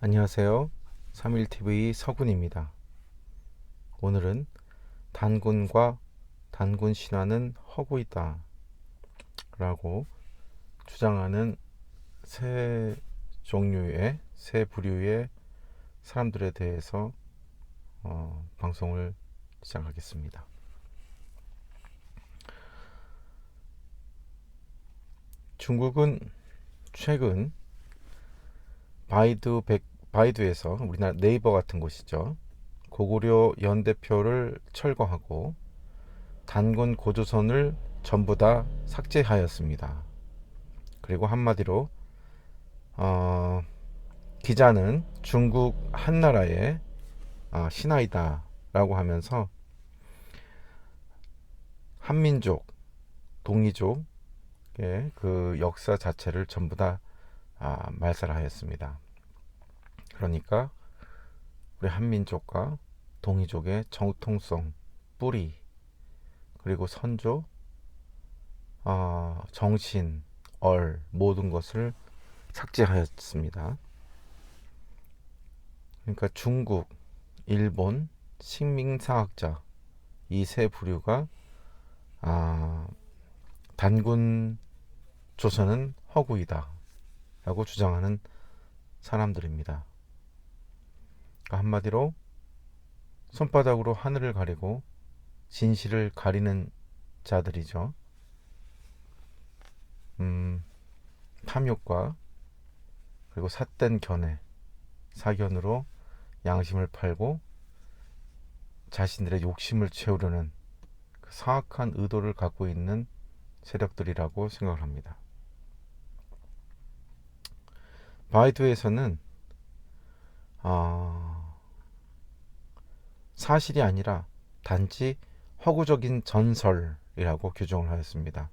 안녕하세요. 31TV 서군입니다. 오늘은 단군과 단군 신화는 허구이다 라고 주장하는 세 부류의 사람들에 대해서 방송을 시작하겠습니다. 중국은 최근 바이두에서 우리나라 네이버 같은 곳이죠. 고구려 연대표를 철거하고 단군 고조선을 전부 다 삭제하였습니다. 그리고 한마디로 기자는 중국 한나라의 신하이다 라고 하면서 한민족, 동이족의 그 역사 자체를 전부 다 말살하였습니다. 그러니까 우리 한민족과 동이족의 정통성, 뿌리, 그리고 선조, 정신, 모든 것을 삭제하였습니다. 그러니까 중국, 일본, 식민사학자 이 세 부류가 단군 조선은 허구이다 라고 주장하는 사람들입니다. 그러니까 한마디로 손바닥으로 하늘을 가리고 진실을 가리는 자들이죠. 탐욕과 그리고 삿된 견해, 사견으로 양심을 팔고 자신들의 욕심을 채우려는 그 사악한 의도를 갖고 있는 세력들이라고 생각을 합니다. 바이두에서는 사실이 아니라 단지 허구적인 전설이라고 규정을 하였습니다.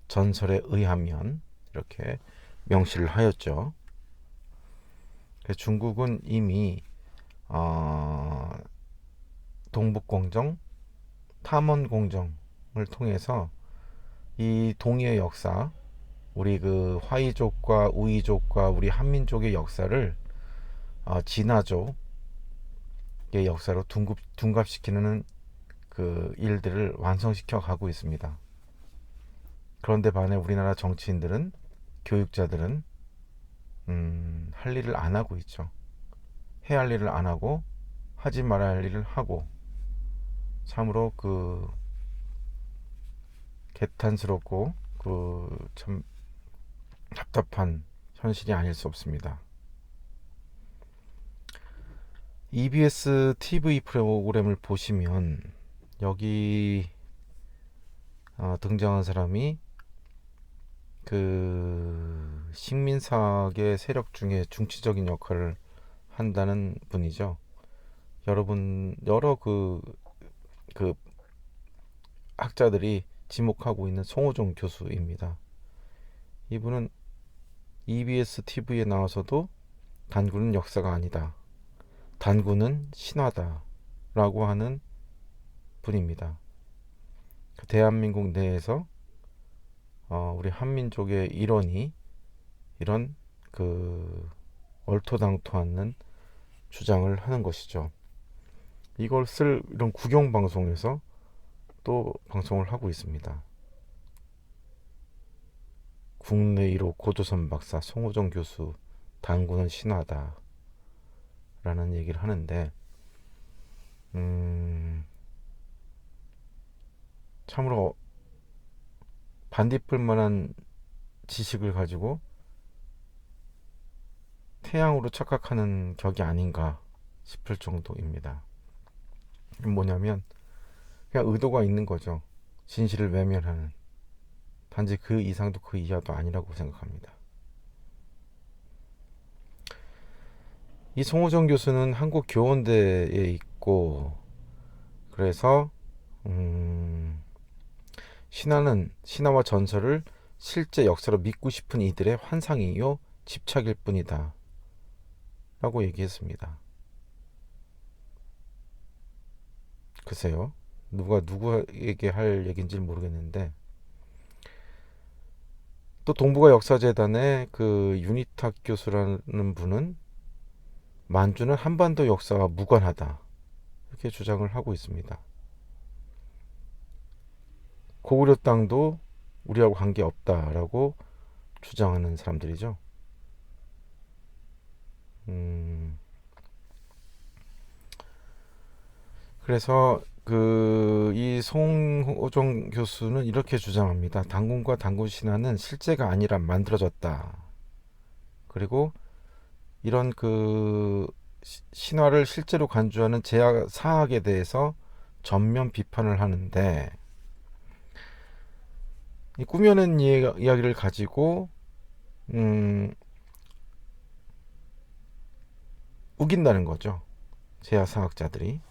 전설에 의하면 이렇게 명시를 하였죠. 그래서 중국은 이미 동북공정, 탐원공정을 통해서 이 동이의 역사, 우리 그 화이족과 우이족과 우리 한민족의 역사를 진화족의 역사로 둔갑시키는 그 일들을 완성시켜 가고 있습니다. 그런데 반해 우리나라 정치인들은, 교육자들은 할 일을 안 하고 있죠. 해야 할 일을 안 하고 하지 말아야 할 일을 하고, 참으로 그 개탄스럽고 그 참 답답한 현실이 아닐 수 없습니다. EBS TV 프로그램을 보시면 여기 등장한 사람이 그 식민사학의 세력 중에 중추적인 역할을 한다는 분이죠. 여러 그 학자들이 지목하고 있는 송호종 교수입니다. 이분은 EBS TV에 나와서도 단군은 역사가 아니다, 단군은 신화다 라고 하는 분입니다. 대한민국 내에서 우리 한민족의 일원이 이런 그 얼토당토않는 주장을 하는 것이죠. 이걸 이런 국영 방송에서 또 방송을 하고 있습니다. 국내 1호 고조선 박사 송호정 교수, 단군은 신화다 라는 얘기를 하는데, 참으로 반딧불 만한 지식을 가지고 태양으로 착각하는 격이 아닌가 싶을 정도입니다. 뭐냐면 그냥 의도가 있는 거죠. 진실을 외면하는. 단지 그 이상도 그 이하도 아니라고 생각합니다. 이 송호정 교수는 한국교원대에 있고, 그래서 신화와 전설을 실제 역사로 믿고 싶은 이들의 환상이요 집착일 뿐이다 라고 얘기했습니다. 글쎄요, 누가 누구에게 할 얘기인지 모르겠는데, 또 동북아 역사재단의 그 윤희탁 교수라는 분은 만주는 한반도 역사와 무관하다 이렇게 주장을 하고 있습니다. 고구려 땅도 우리하고 관계없다라고 주장하는 사람들이죠. 그래서 이 송호정 교수는 이렇게 주장합니다. 단군과 단군 신화는 실제가 아니라 만들어졌다. 그리고 이런 신화를 실제로 간주하는 제야 사학에 대해서 전면 비판을 하는데, 이 꾸며낸 이야기를 가지고 우긴다는 거죠. 제야 사학자들이.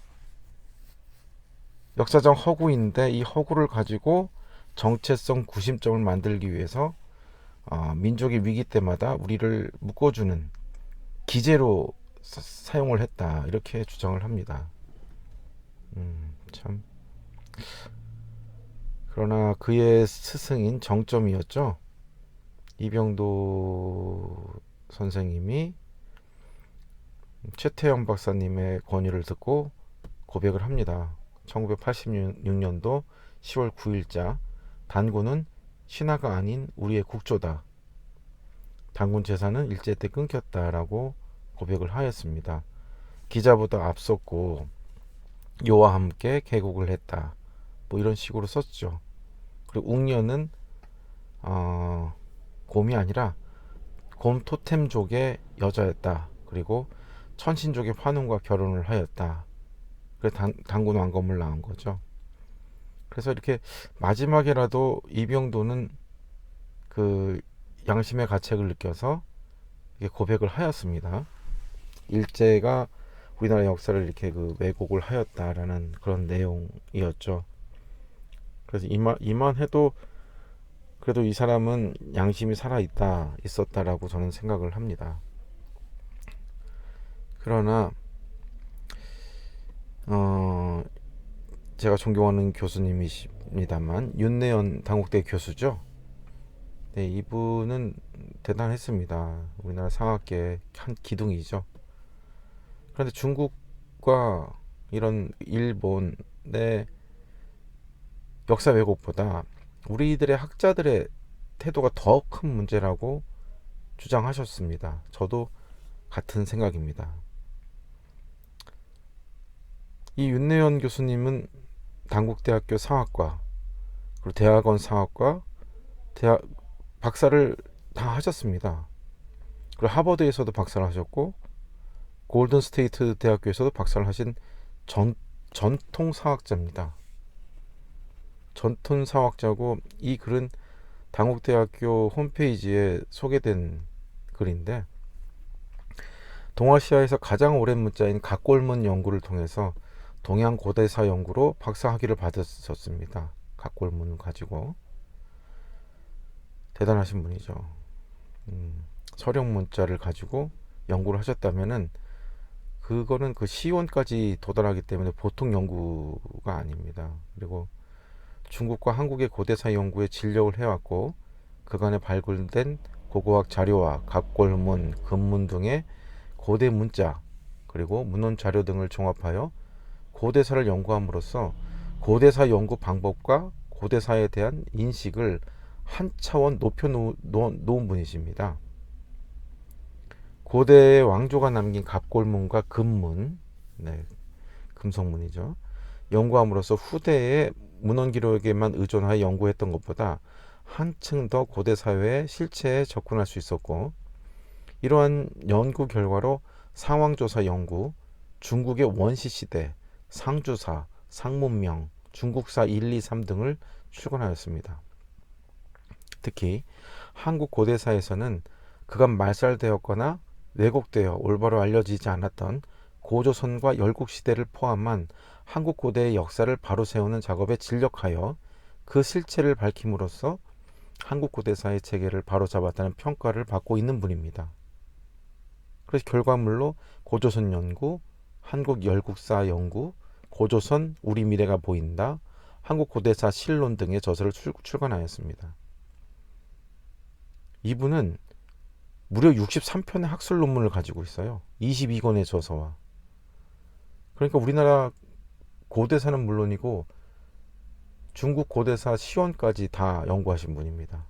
역사적 허구인데 이 허구를 가지고 정체성 구심점을 만들기 위해서 민족의 위기 때마다 우리를 묶어주는 기제로 사용을 했다 이렇게 주장을 합니다. 참. 그러나 그의 스승인 정점이었죠. 이병도 선생님이 최태영 박사님의 권유를 듣고 고백을 합니다. 1986년도 10월 9일자 단군은 신화가 아닌 우리의 국조다. 단군 제사는 일제 때 끊겼다라고 고백을 하였습니다. 기자보다 앞섰고 요와 함께 개국을 했다. 뭐 이런 식으로 썼죠. 그리고 웅녀는 곰이 아니라 곰 토템족의 여자였다. 그리고 천신족의 환웅과 결혼을 하였다. 그래서 단군 왕검을 낳은 거죠. 그래서 이렇게 마지막에라도 이병도는 그 양심의 가책을 느껴서 고백을 하였습니다. 일제가 우리나라 역사를 이렇게 왜곡을 하였다라는 그런 내용이었죠. 그래서 이만 해도 그래도 이 사람은 양심이 있었다라고 저는 생각을 합니다. 그러나 제가 존경하는 교수님이십니다만 윤내연 당국대 교수죠. 네, 이분은 대단했습니다. 우리나라 상학계의 한 기둥이죠. 그런데 중국과 이런 일본의 역사 왜곡보다 우리들의 학자들의 태도가 더 큰 문제라고 주장하셨습니다. 저도 같은 생각입니다. 이 윤내연 교수님은 단국대학교 상학과 그리고 대학원 상학과 박사를 다 하셨습니다. 그리고 하버드에서도 박사를 하셨고 골든 스테이트 대학교에서도 박사를 하신 전통 사학자입니다. 전통 사학자고 이 글은 단국대학교 홈페이지에 소개된 글인데 동아시아에서 가장 오랜 문자인 각골문 연구를 통해서 동양 고대사 연구로 박사 학위를 받으셨습니다. 각골문을 가지고 대단하신 분이죠. 서령 문자를 가지고 연구를 하셨다면은 그거는 시원까지 도달하기 때문에 보통 연구가 아닙니다. 그리고 중국과 한국의 고대사 연구에 진력을 해왔고 그간에 발굴된 고고학 자료와 각골문, 금문 등의 고대 문자 그리고 문헌 자료 등을 종합하여 고대사를 연구함으로써 고대사 연구 방법과 고대사에 대한 인식을 한 차원 높여놓은 분이십니다. 고대의 왕조가 남긴 갑골문과 금문, 네, 금성문이죠. 연구함으로써 후대의 문헌 기록에만 의존하여 연구했던 것보다 한층 더 고대 사회의 실체에 접근할 수 있었고, 이러한 연구 결과로 상황조사 연구, 중국의 원시시대, 상주사, 상문명, 중국사 1, 2, 3 등을 출간하였습니다. 특히 한국 고대사에서는 그간 말살되었거나 왜곡되어 올바로 알려지지 않았던 고조선과 열국시대를 포함한 한국 고대의 역사를 바로 세우는 작업에 진력하여 그 실체를 밝힘으로써 한국 고대사의 체계를 바로잡았다는 평가를 받고 있는 분입니다. 그래서 결과물로 고조선 연구, 한국 열국사 연구, 고조선 우리 미래가 보인다, 한국 고대사 실론 등의 저서를 출간하였습니다. 이분은 무려 63편의 학술 논문을 가지고 있어요. 22권의 저서와. 그러니까 우리나라 고대사는 물론이고 중국 고대사 시원까지 다 연구하신 분입니다.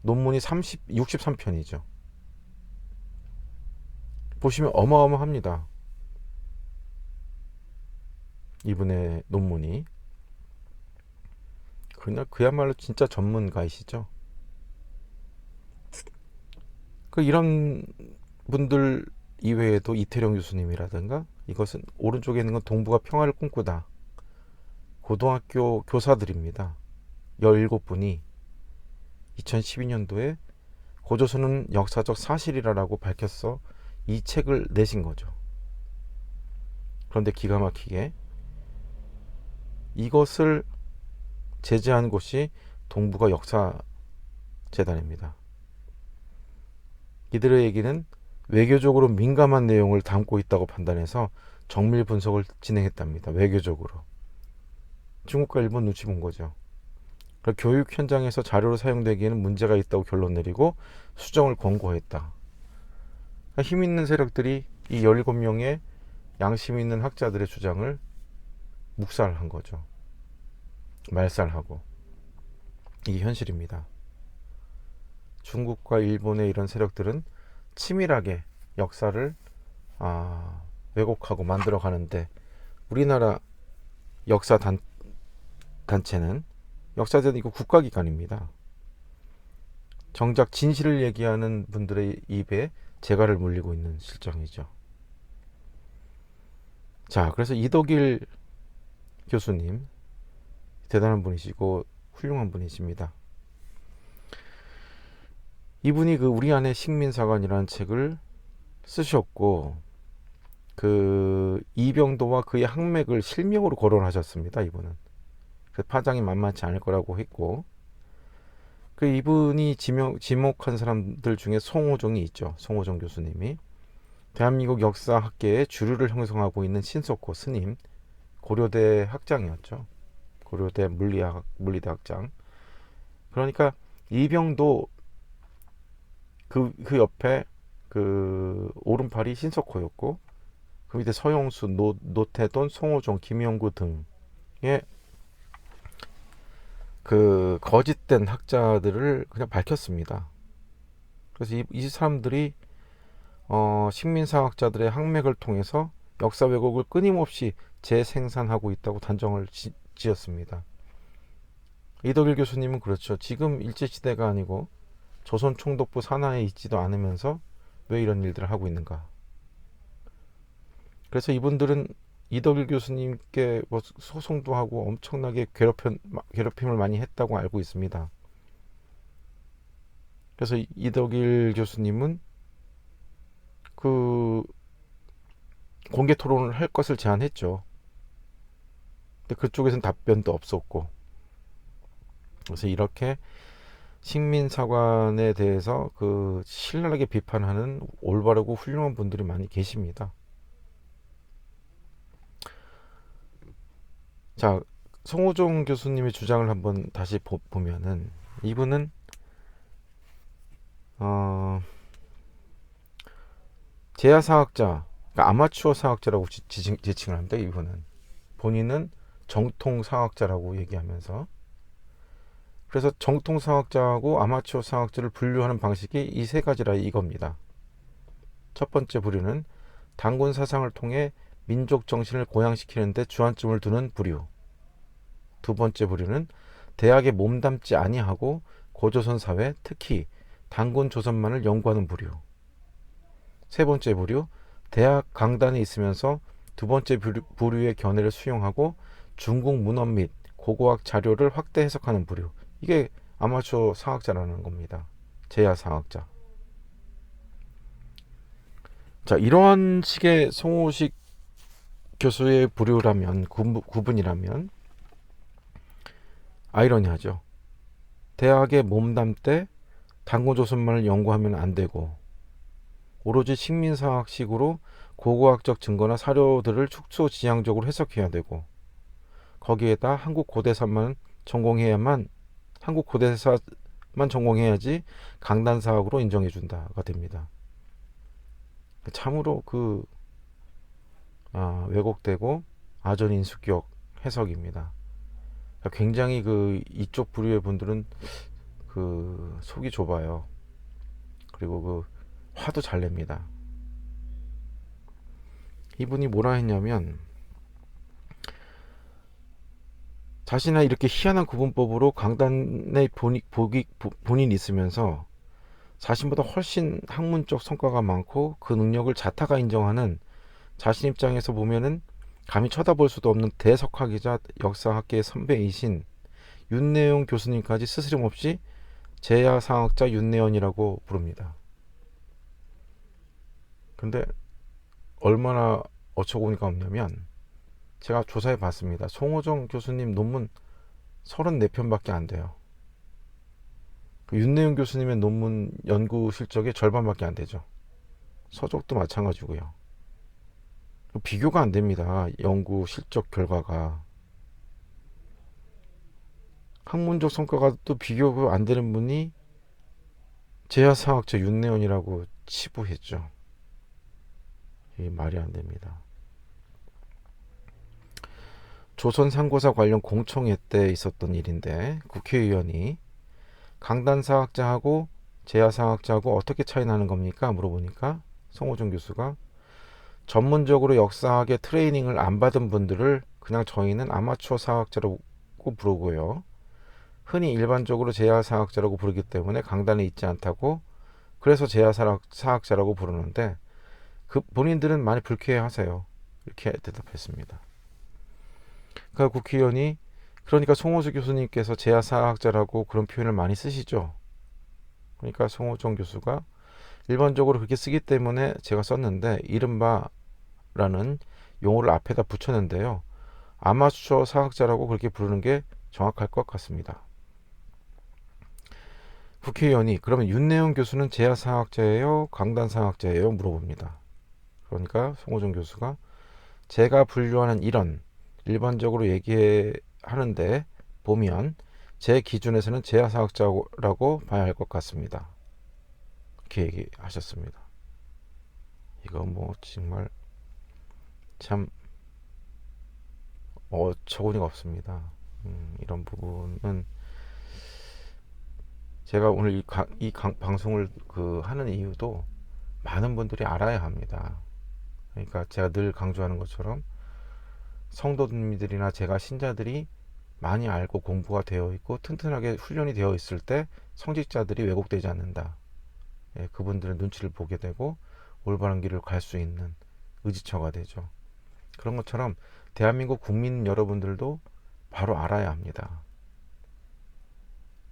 논문이 63편이죠. 보시면 어마어마합니다. 이분의 논문이. 그야말로 진짜 전문가이시죠. 이런 분들 이외에도 이태령 교수님이라든가, 이것은 오른쪽에 있는 건 동북아 평화를 꿈꾸다. 고등학교 교사들입니다. 17분이 2012년도에 고조선은 역사적 사실이라고 밝혔어 이 책을 내신 거죠. 그런데 기가 막히게 이것을 제재한 곳이 동북아 역사재단입니다. 이들의 얘기는 외교적으로 민감한 내용을 담고 있다고 판단해서 정밀 분석을 진행했답니다. 외교적으로. 중국과 일본 눈치 본 거죠. 교육 현장에서 자료로 사용되기에는 문제가 있다고 결론 내리고 수정을 권고했다. 힘 있는 세력들이 이 17명의 양심 있는 학자들의 주장을 묵살한 거죠. 말살하고. 이게 현실입니다. 중국과 일본의 이런 세력들은 치밀하게 역사를 왜곡하고 만들어 가는데, 우리나라 역사 단체는 역사재단 이거 국가기관입니다. 정작 진실을 얘기하는 분들의 입에 재갈을 물리고 있는 실정이죠. 자, 그래서 이덕일 교수님 대단한 분이시고 훌륭한 분이십니다. 이분이 우리 안에 식민사관이라는 책을 쓰셨고, 이병도와 그의 학맥을 실명으로 거론하셨습니다. 이분은. 파장이 만만치 않을 거라고 했고, 이분이 지목한 사람들 중에 송호종이 있죠. 송호종 교수님이 대한민국 역사학계의 주류를 형성하고 있는 신석호 스님, 고려대 학장이었죠. 고려대 물리대 학장. 그러니까 이병도 그 옆에 오른팔이 신석호였고, 그 밑에 서영수, 노태돈, 송호종, 김영구 등의 거짓된 학자들을 그냥 밝혔습니다. 그래서 이 사람들이 식민사학자들의 학맥을 통해서 역사 왜곡을 끊임없이 재생산하고 있다고 단정을 지었습니다. 이덕일 교수님은 그렇죠. 지금 일제시대가 아니고 조선 총독부 산하에 있지도 않으면서 왜 이런 일들을 하고 있는가. 그래서 이분들은 이덕일 교수님께 소송도 하고 엄청나게 괴롭힘을 많이 했다고 알고 있습니다. 그래서 이덕일 교수님은 공개 토론을 할 것을 제안했죠. 근데 그쪽에서는 답변도 없었고, 그래서 이렇게 식민사관에 대해서 신랄하게 비판하는 올바르고 훌륭한 분들이 많이 계십니다. 자, 송호종 교수님의 주장을 한번 다시 보면은, 이분은 제야사학자, 그러니까 아마추어 사학자라고 지칭을 합니다. 이분은 본인은 정통사학자라고 얘기하면서, 그래서 정통사학자하고 아마추어 사학자를 분류하는 방식이 이 세 가지라 이겁니다. 첫 번째 부류는 단군 사상을 통해 민족 정신을 고양시키는 데 주안점을 두는 부류. 두 번째 부류는 대학에 몸담지 아니하고 고조선 사회, 특히 단군 조선만을 연구하는 부류. 세 번째 부류, 대학 강단에 있으면서 두 번째 부류의 견해를 수용하고 중국 문헌 및 고고학 자료를 확대 해석하는 부류. 이게 아마추어 사학자라는 겁니다. 제야 사학자. 자, 이러한 식의 송호식 교수의 부류라면, 구분이라면 아이러니하죠. 대학에 몸담때 단군조선만을 연구하면 안 되고, 오로지 식민사학식으로 고고학적 증거나 사료들을 축소지향적으로 해석해야 되고, 거기에다 한국 고대사만 전공해야만 한국 고대사 전공해야지 강단사학으로 인정해준다가 됩니다. 참으로 왜곡되고 아전인수격 해석입니다. 굉장히 이쪽 부류의 분들은 속이 좁아요. 그리고 화도 잘 냅니다. 이분이 뭐라 했냐면, 자신의 이렇게 희한한 구분법으로 강단에 본인이 있으면서 자신보다 훨씬 학문적 성과가 많고 그 능력을 자타가 인정하는, 자신 입장에서 보면은 감히 쳐다볼 수도 없는 대석학이자 역사학계의 선배이신 윤내용 교수님까지 스스럼없이 제야상학자 윤내연이라고 부릅니다. 근데 얼마나 어처구니가 없냐면, 제가 조사해 봤습니다. 송호정 교수님 논문 34편밖에 안 돼요. 윤내용 교수님의 논문 연구 실적의 절반밖에 안 되죠. 서적도 마찬가지고요. 비교가 안 됩니다. 연구 실적 결과가. 학문적 성과가 또 비교가 안 되는 분이 제야상학자 윤내연이라고 치부했죠. 이게 말이 안 됩니다. 조선 상고사 관련 공청회 때 있었던 일인데, 국회의원이 강단사학자하고 제야상학자하고 어떻게 차이 나는 겁니까? 물어보니까 송호정 교수가, 전문적으로 역사학의 트레이닝을 안 받은 분들을 그냥 저희는 아마추어 사학자라고 부르고요. 흔히 일반적으로 제야사학자라고 부르기 때문에 강단에 있지 않다고, 그래서 제야사학자라고 부르는데 본인들은 많이 불쾌해하세요. 이렇게 대답했습니다. 그러니까 국회의원이, 그러니까 송호수 교수님께서 제야사학자라고 그런 표현을 많이 쓰시죠. 그러니까 송호정 교수가, 일반적으로 그렇게 쓰기 때문에 제가 썼는데 이른바라는 용어를 앞에다 붙였는데요. 아마추어 사학자라고 그렇게 부르는 게 정확할 것 같습니다. 국회의원이, 그러면 윤내용 교수는 제야사학자예요? 강단사학자예요? 물어봅니다. 그러니까 송호정 교수가, 제가 분류하는 이런 일반적으로 얘기하는데 보면 제 기준에서는 제야사학자라고 봐야 할 것 같습니다. 이렇게 얘기하셨습니다. 이거 정말 참 어처구니가 없습니다. 이런 부분은 제가 오늘 방송을 하는 이유도 많은 분들이 알아야 합니다. 그러니까 제가 늘 강조하는 것처럼 성도님들이나 제가 신자들이 많이 알고 공부가 되어 있고 튼튼하게 훈련이 되어 있을 때 성직자들이 왜곡되지 않는다. 그분들의 눈치를 보게 되고 올바른 길을 갈 수 있는 의지처가 되죠. 그런 것처럼 대한민국 국민 여러분들도 바로 알아야 합니다.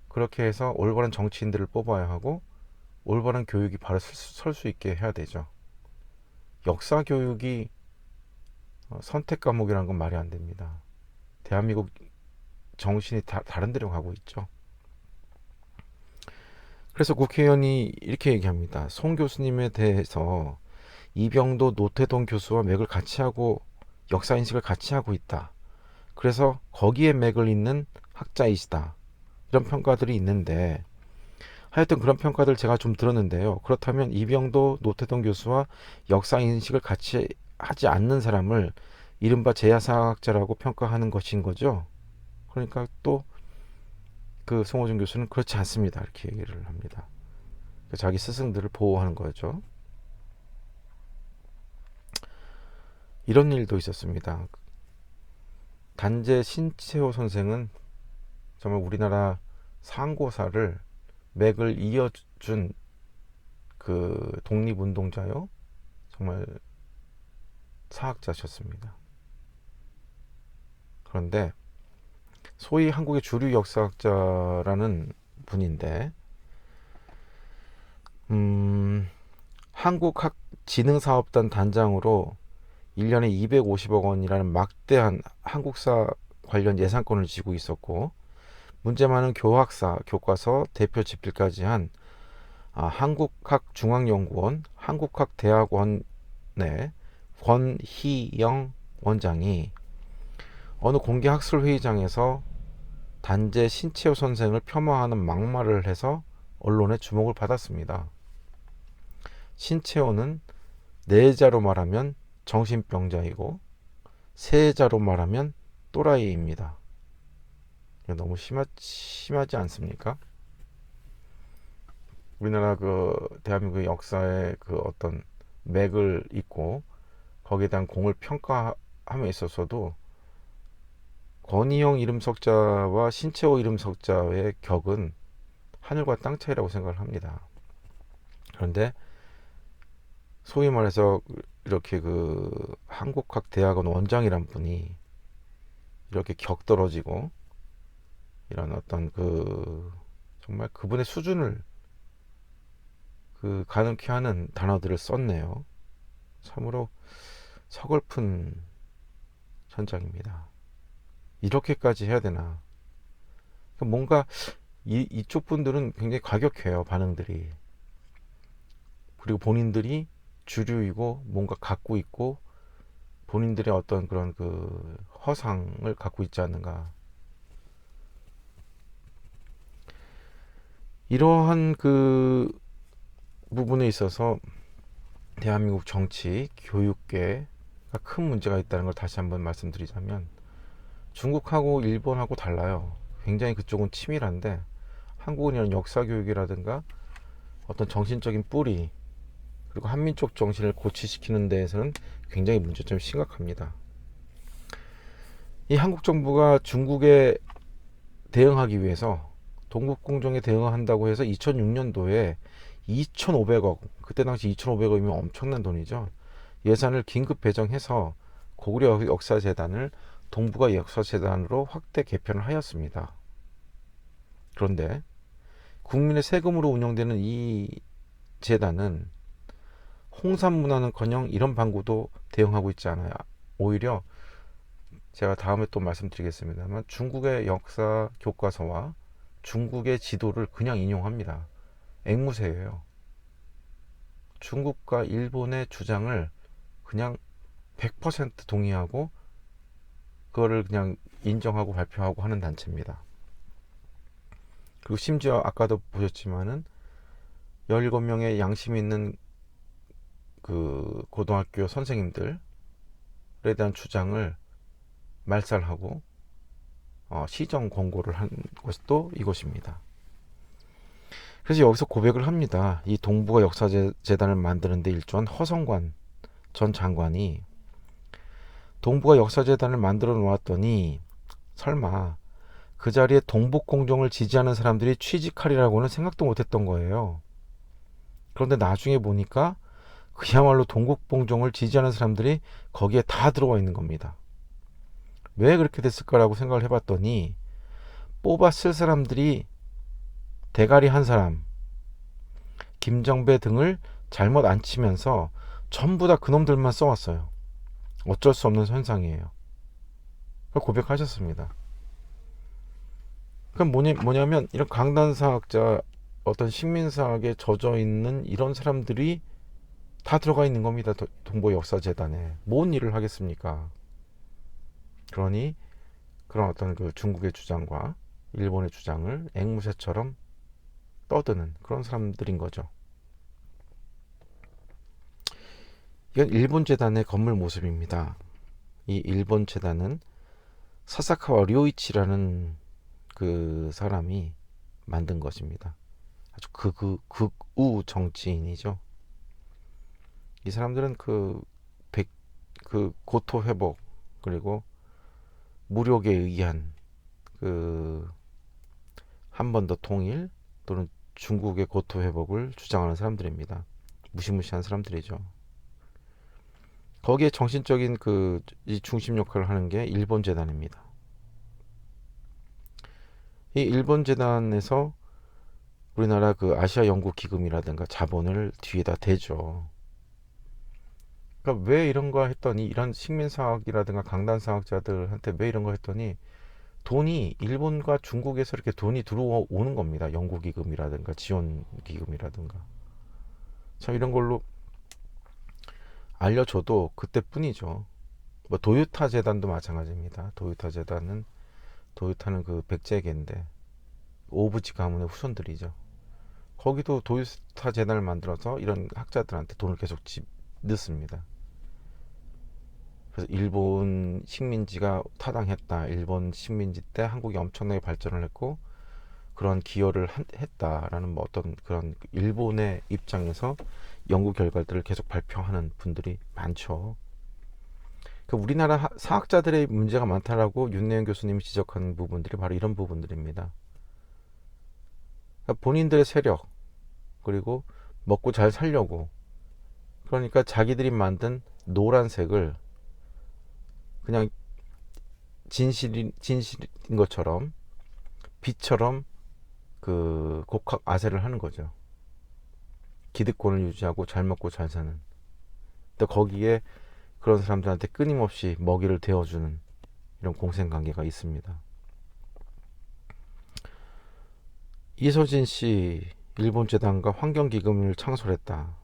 그렇게 해서 올바른 정치인들을 뽑아야 하고 올바른 교육이 바로 설 수 있게 해야 되죠. 역사 교육이 선택 과목이라는 건 말이 안 됩니다. 대한민국 정신이 다른 데로 가고 있죠. 그래서 국회의원이 이렇게 얘기합니다. 송 교수님에 대해서 이병도 노태동 교수와 맥을 같이 하고 역사인식을 같이 하고 있다. 그래서 거기에 맥을 잇는 학자이시다. 이런 평가들이 있는데, 하여튼 그런 평가들 제가 좀 들었는데요. 그렇다면 이병도 노태동 교수와 역사인식을 같이 하지 않는 사람을 이른바 제야사학자라고 평가하는 것인 거죠. 그러니까 또 송호정 교수는 그렇지 않습니다. 이렇게 얘기를 합니다. 자기 스승들을 보호하는 거죠. 이런 일도 있었습니다. 단재 신채호 선생은 정말 우리나라 상고사를 맥을 이어준 독립운동자요. 정말 사학자셨습니다. 그런데 소위 한국의 주류 역사학자라는 분인데, 한국학진흥사업단 단장으로 1년에 250억 원이라는 막대한 한국사 관련 예산권을 쥐고 있었고, 문제 많은 교학사, 교과서, 대표 집필까지 한 한국학중앙연구원, 한국학대학원의 권희영 원장이 어느 공개 학술 회의장에서 단재 신채호 선생을 폄하하는 막말을 해서 언론의 주목을 받았습니다. 신채호는 네자로 말하면 정신병자이고 세자로 말하면 또라이입니다. 너무 심하지 않습니까? 우리나라 그 대한민국 역사의 그 어떤 맥을 잇고 거기에 대한 공을 평가함에 있어서도 권희영 이름 석자와 신채호 이름 석자의 격은 하늘과 땅 차이라고 생각을 합니다. 그런데 소위 말해서 이렇게 그 한국학대학원 원장이란 분이 이렇게 격 떨어지고 이런 어떤 그 정말 그분의 수준을 그 가능케 하는 단어들을 썼네요. 참으로 서글픈 현장입니다. 이렇게까지 해야 되나? 뭔가 이쪽 분들은 굉장히 과격해요, 반응들이. 그리고 본인들이 주류이고 뭔가 갖고 있고 본인들의 어떤 그런 그 허상을 갖고 있지 않는가. 이러한 그 부분에 있어서 대한민국 정치, 교육계가 큰 문제가 있다는 걸 다시 한번 말씀드리자면 중국하고 일본하고 달라요. 굉장히 그쪽은 치밀한데 한국은 이런 역사 교육이라든가 어떤 정신적인 뿌리 그리고 한민족 정신을 고취시키는 데에서는 굉장히 문제점이 심각합니다. 이 한국 정부가 중국에 대응하기 위해서 동국공정에 대응한다고 해서 2006년도에 2,500억, 그때 당시 2,500억이면 엄청난 돈이죠. 예산을 긴급 배정해서 고구려 역사재단을 동북아 역사재단으로 확대 개편을 하였습니다. 그런데 국민의 세금으로 운영되는 이 재단은 홍산 문화는커녕 이런 방구도 대응하고 있지 않아요. 오히려 제가 다음에 또 말씀드리겠습니다만 중국의 역사 교과서와 중국의 지도를 그냥 인용합니다. 앵무새예요. 중국과 일본의 주장을 그냥 100% 동의하고 그거를 그냥 인정하고 발표하고 하는 단체입니다. 그리고 심지어 아까도 보셨지만은 17명의 양심 있는 그 고등학교 선생님들에 대한 주장을 말살하고 시정 권고를 한 것도 이곳입니다. 그래서 여기서 고백을 합니다. 이 동북아 역사재단을 만드는 데 일조한 허성관 전 장관이 동북아 역사재단을 만들어 놓았더니 설마 그 자리에 동북공정을 지지하는 사람들이 취직하리라고는 생각도 못했던 거예요. 그런데 나중에 보니까 그야말로 동북공정을 지지하는 사람들이 거기에 다 들어와 있는 겁니다. 왜 그렇게 됐을까라고 생각을 해봤더니 뽑아 쓸 사람들이 대가리 한 사람, 김정배 등을 잘못 안 치면서 전부 다 그놈들만 써왔어요. 어쩔 수 없는 현상이에요. 고백하셨습니다. 그럼 뭐냐면 이런 강단사학자, 어떤 식민사학에 젖어 있는 이런 사람들이 다 들어가 있는 겁니다. 동북아 역사재단에. 뭔 일을 하겠습니까? 그러니 그런 어떤 그 중국의 주장과 일본의 주장을 앵무새처럼 떠드는 그런 사람들인 거죠. 이건 일본 재단의 건물 모습입니다. 이 일본 재단은 사사카와 료이치라는 그 사람이 만든 것입니다. 아주 극우 정치인이죠. 이 사람들은 그 고토 회복 그리고 무력에 의한 그 한 번 더 통일 또는 중국의 고토 회복을 주장하는 사람들입니다. 무시무시한 사람들이죠. 거기에 정신적인 이 중심 역할을 하는 게 일본 재단입니다. 이 일본 재단에서 우리나라 그 아시아 연구 기금이라든가 자본을 뒤에다 대죠. 그러니까 왜 이런 거 했더니 이런 식민사학이라든가 강단사학자들한테 왜 이런 거 했더니 돈이 일본과 중국에서 이렇게 돈이 들어오는 겁니다. 연구기금이라든가 지원기금이라든가. 참 이런 걸로 알려줘도 그때뿐이죠. 뭐 도요타 재단도 마찬가지입니다. 도요타 재단은 도요타는 그 백제계인데 오부지 가문의 후손들이죠. 거기도 도요타 재단을 만들어서 이런 학자들한테 돈을 계속 넣습니다. 그래서 일본 식민지가 타당했다. 일본 식민지 때 한국이 엄청나게 발전을 했고 그런 기여를 했다라는 뭐 어떤 그런 일본의 입장에서 연구 결과들을 계속 발표하는 분들이 많죠. 그 우리나라 사학자들의 문제가 많다라고 윤내영 교수님이 지적하는 부분들이 바로 이런 부분들입니다. 그러니까 본인들의 세력 그리고 먹고 잘 살려고 그러니까 자기들이 만든 노란색을 그냥 진실인 것처럼 빛처럼 그 곡학 아세를 하는 거죠. 기득권을 유지하고 잘 먹고 잘 사는. 근데 거기에 그런 사람들한테 끊임없이 먹이를 대어주는 이런 공생관계가 있습니다. 이서진 씨 일본 재단과 환경기금을 창설했다.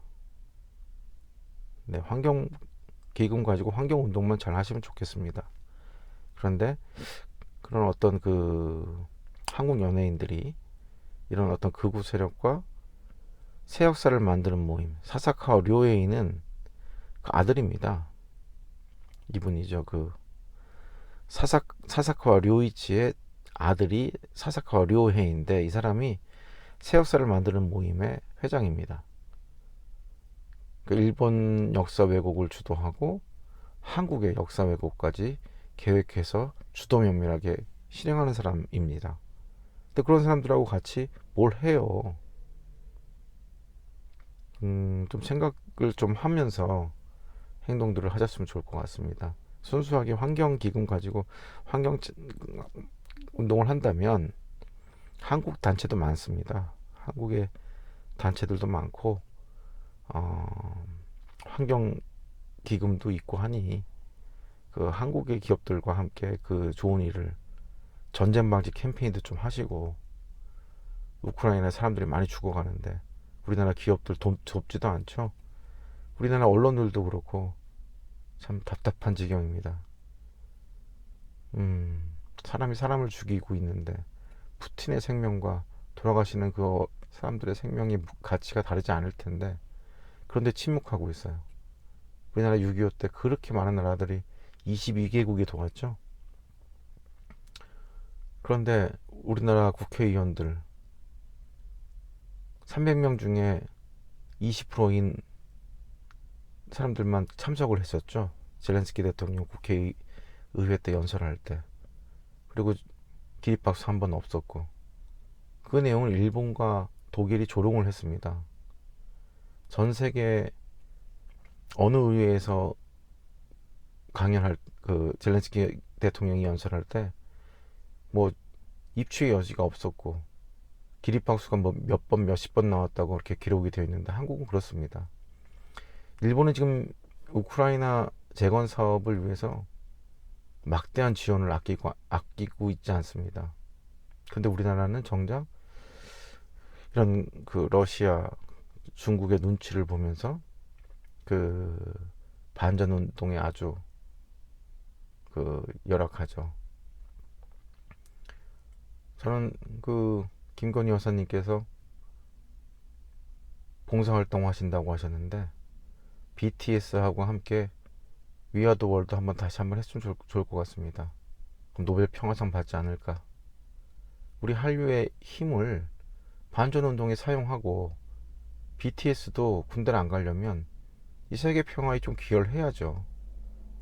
네, 환경기금 가지고 환경운동만 잘 하시면 좋겠습니다. 그런데 그런 어떤 그 한국 연예인들이 이런 어떤 극우 세력과 새 역사를 만드는 모임 사사카와 료에이는 그 아들입니다. 이분이죠. 그 사사카와 료이치의 아들이 사사카와 료헤인데 이 사람이 새 역사를 만드는 모임의 회장입니다. 그 일본 역사 왜곡을 주도하고 한국의 역사 왜곡까지 계획해서 주도 면밀하게 실행하는 사람입니다. 근데 그런 사람들하고 같이 뭘 해요? 좀 생각을 좀 하면서 행동들을 하셨으면 좋을 것 같습니다. 순수하게 환경기금 가지고 환경 운동을 한다면 한국 단체도 많습니다. 한국의 단체들도 많고 환경기금도 있고 하니 그 한국의 기업들과 함께 그 좋은 일을 전쟁 방지 캠페인도 좀 하시고 우크라이나 사람들이 많이 죽어가는데 우리나라 기업들 돕지도 않죠. 우리나라 언론들도 그렇고 참 답답한 지경입니다. 사람이 사람을 죽이고 있는데 푸틴의 생명과 돌아가시는 그 사람들의 생명의 가치가 다르지 않을 텐데 그런데 침묵하고 있어요. 우리나라 6.25 때 그렇게 많은 나라들이 22개국이 도왔죠. 그런데 우리나라 국회의원들 300명 중에 20%인 사람들만 참석을 했었죠. 젤렌스키 대통령 국회의회 때 연설할 때. 그리고 기립박수 한 번 없었고 그 내용을 일본과 독일이 조롱을 했습니다. 전 세계 어느 의회에서 강연할 그 젤렌스키 대통령이 연설할 때 뭐 입추의 여지가 없었고 기립박수가 뭐 몇 번 몇십 번 나왔다고 이렇게 기록이 되어 있는데 한국은 그렇습니다. 일본은 지금 우크라이나 재건 사업을 위해서 막대한 지원을 아끼고 있지 않습니다. 근데 우리나라는 정작 이런 그 러시아, 중국의 눈치를 보면서 그 반전 운동에 아주 그 열악하죠. 저는 그 김건희 여사님께서 봉사활동 하신다고 하셨는데 BTS하고 함께 위아더 월드 다시 한번 했으면 좋을 것 같습니다. 그럼 노벨 평화상 받지 않을까? 우리 한류의 힘을 반전 운동에 사용하고 BTS도 군대를 안 가려면 이 세계 평화에 좀 기여를 해야죠.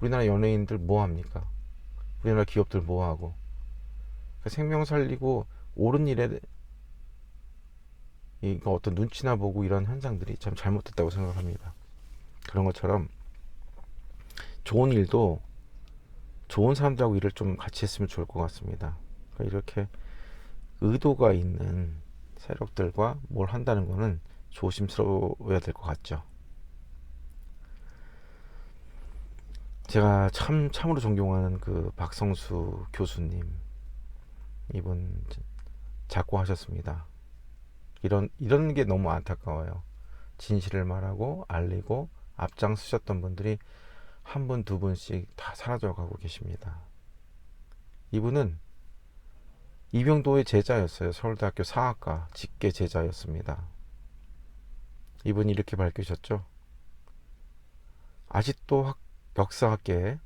우리나라 연예인들 뭐 합니까? 우리나라 기업들 뭐 하고? 그러니까 생명 살리고 옳은 일에 이거 어떤 눈치나 보고 이런 현상들이 참 잘못됐다고 생각합니다. 그런 것처럼 좋은 일도 좋은 사람들하고 일을 좀 같이 했으면 좋을 것 같습니다. 그러니까 이렇게 의도가 있는 세력들과 뭘 한다는 거는 조심스러워야 될 것 같죠. 제가 참으로 존경하는 그 박성수 교수님, 이분 작고하셨습니다. 이런 게 너무 안타까워요. 진실을 말하고 알리고 앞장서셨던 분들이 한 분, 두 분씩 다 사라져가고 계십니다. 이분은 이병도의 제자였어요. 서울대학교 사학과 직계 제자였습니다. 이분이 이렇게 밝히셨죠. 아직도 역사학계에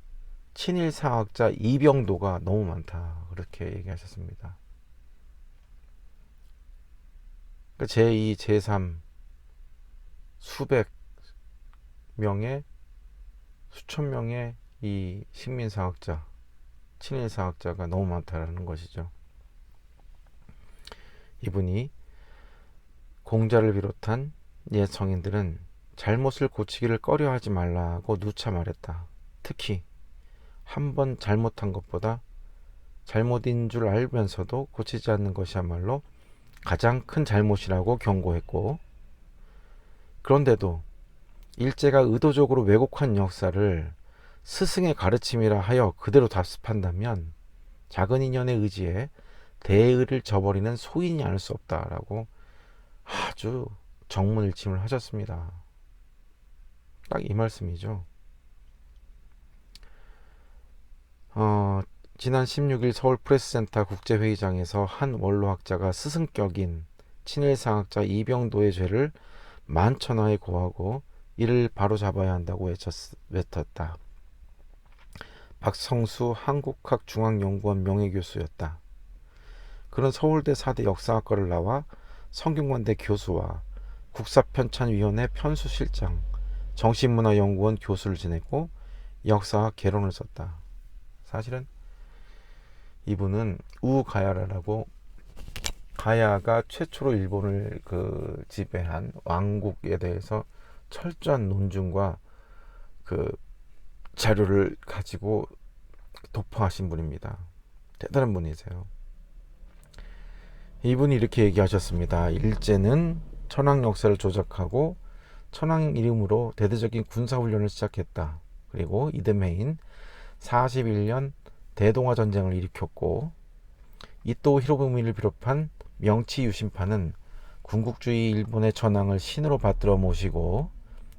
친일 사학자 이병도가 너무 많다. 그렇게 얘기하셨습니다. 그러니까 제2, 제3 수백 명의 수천 명의 이 식민 사학자, 친일 사학자가 너무 많다라는 것이죠. 이분이 공자를 비롯한 옛 성인들은 잘못을 고치기를 꺼려하지 말라고 누차 말했다. 특히 한 번 잘못한 것보다 잘못인 줄 알면서도 고치지 않는 것이야말로 가장 큰 잘못이라고 경고했고, 그런데도 일제가 의도적으로 왜곡한 역사를 스승의 가르침이라 하여 그대로 답습한다면 작은 인연의 의지에 대의를 저버리는 소인이 아닐 수 없다라고 아주 정문일침을 하셨습니다. 딱 이 말씀이죠. 지난 16일 서울 프레스센터 국제회의장에서 한 원로학자가 스승격인 친일상학자 이병도의 죄를 만천하에 고하고 이를 바로잡아야 한다고 외쳤다. 박성수 한국학중앙연구원 명예교수였다. 그는 서울대 4대 역사학과를 나와 성균관대 교수와 국사편찬위원회 편수실장, 정신문화연구원 교수를 지냈고 역사학 개론을 썼다. 사실은 이분은 우가야라라고, 가야가 최초로 일본을 지배한 왕국에 대해서 철저한 논증과 자료를 가지고 도포하신 분입니다. 대단한 분이세요. 이분이 이렇게 얘기하셨습니다. 일제는 천황 역사를 조작하고 천황 이름으로 대대적인 군사훈련을 시작했다. 그리고 이듬해인 41년 대동아 전쟁을 일으켰고, 이토 히로부미를 비롯한 명치 유신파는 군국주의 일본의 천황을 신으로 받들어 모시고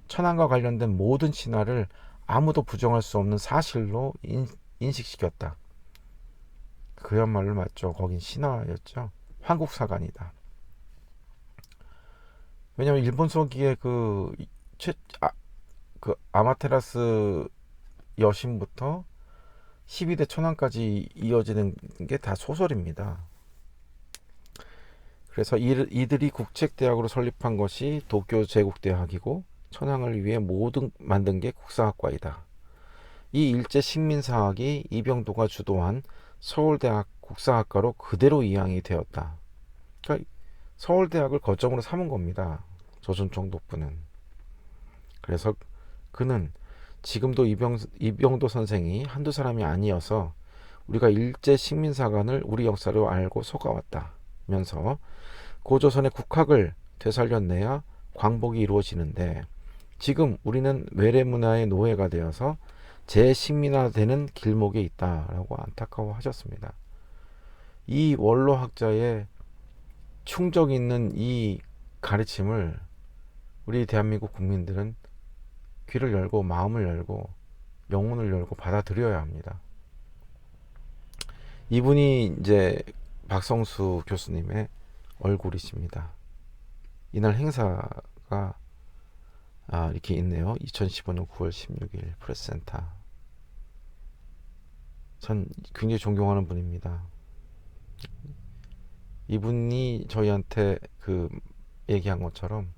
천황과 관련된 모든 신화를 아무도 부정할 수 없는 사실로 인식시켰다. 그야말로 맞죠. 거긴 신화였죠. 황국사관이다. 왜냐하면 일본 서기의 아마테라스 여신부터 12대 천황까지 이어지는 게 다 소설입니다. 그래서 이들이 국책대학으로 설립한 것이 도쿄 제국대학이고 천황을 위해 만든 게 국사학과이다. 이 일제 식민사학이 이병도가 주도한 서울대학 국사학과로 그대로 이양이 되었다. 그러니까 서울대학을 거점으로 삼은 겁니다. 조선총독부는. 그래서 그는 지금도 이병도 선생이 한두 사람이 아니어서 우리가 일제 식민사관을 우리 역사로 알고 속아왔다면서 고조선의 국학을 되살려내야 광복이 이루어지는데 지금 우리는 외래문화의 노예가 되어서 재식민화되는 길목에 있다라고 안타까워하셨습니다. 이 원로학자의 충격 있는 이 가르침을 우리 대한민국 국민들은 귀를 열고 마음을 열고 영혼을 열고 받아들여야 합니다. 이분이 이제 박성수 교수님의 얼굴이십니다. 이날 행사가 이렇게 있네요. 2015년 9월 16일 프레스센터. 전 굉장히 존경하는 분입니다. 이분이 저희한테 얘기한 것처럼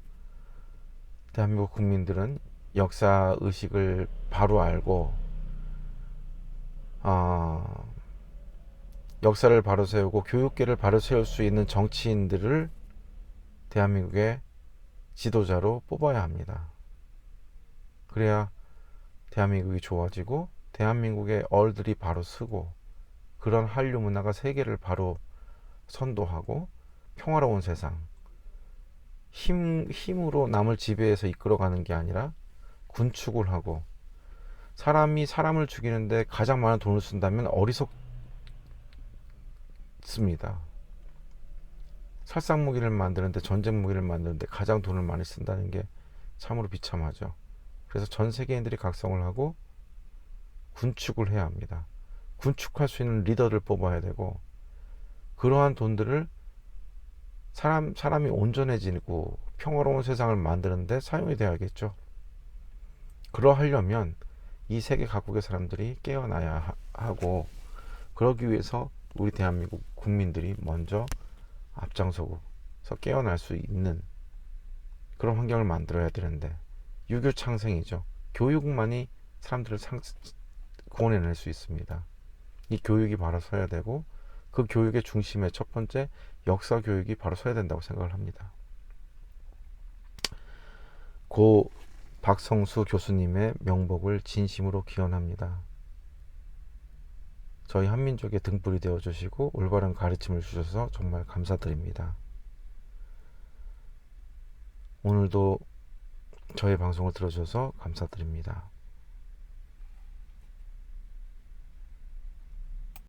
대한민국 국민들은 역사 의식을 바로 알고 역사를 바로 세우고 교육계를 바로 세울 수 있는 정치인들을 대한민국의 지도자로 뽑아야 합니다. 그래야 대한민국이 좋아지고 대한민국의 얼들이 바로 서고 그런 한류 문화가 세계를 바로 선도하고 평화로운 세상, 힘으로 남을 지배해서 이끌어가는 게 아니라 군축을 하고, 사람이 사람을 죽이는데 가장 많은 돈을 쓴다면 어리석습니다. 살상 무기를 만드는데, 전쟁 무기를 만드는데 가장 돈을 많이 쓴다는 게 참으로 비참하죠. 그래서 전 세계인들이 각성을 하고 군축을 해야 합니다. 군축할 수 있는 리더를 뽑아야 되고, 그러한 돈들을 사람이 온전해지고 평화로운 세상을 만드는데 사용이 돼야겠죠. 그러하려면 이 세계 각국의 사람들이 깨어나야 하고, 그러기 위해서 우리 대한민국 국민들이 먼저 앞장서서 깨어날 수 있는 그런 환경을 만들어야 되는데, 유교 창생이죠. 교육만이 사람들을 구원해낼 수 있습니다. 이 교육이 바로 서야 되고, 그 교육의 중심에 첫 번째 역사 교육이 바로 서야 된다고 생각을 합니다. 고 박성수 교수님의 명복을 진심으로 기원합니다. 저희 한민족의 등불이 되어주시고 올바른 가르침을 주셔서 정말 감사드립니다. 오늘도 저희 방송을 들어주셔서 감사드립니다.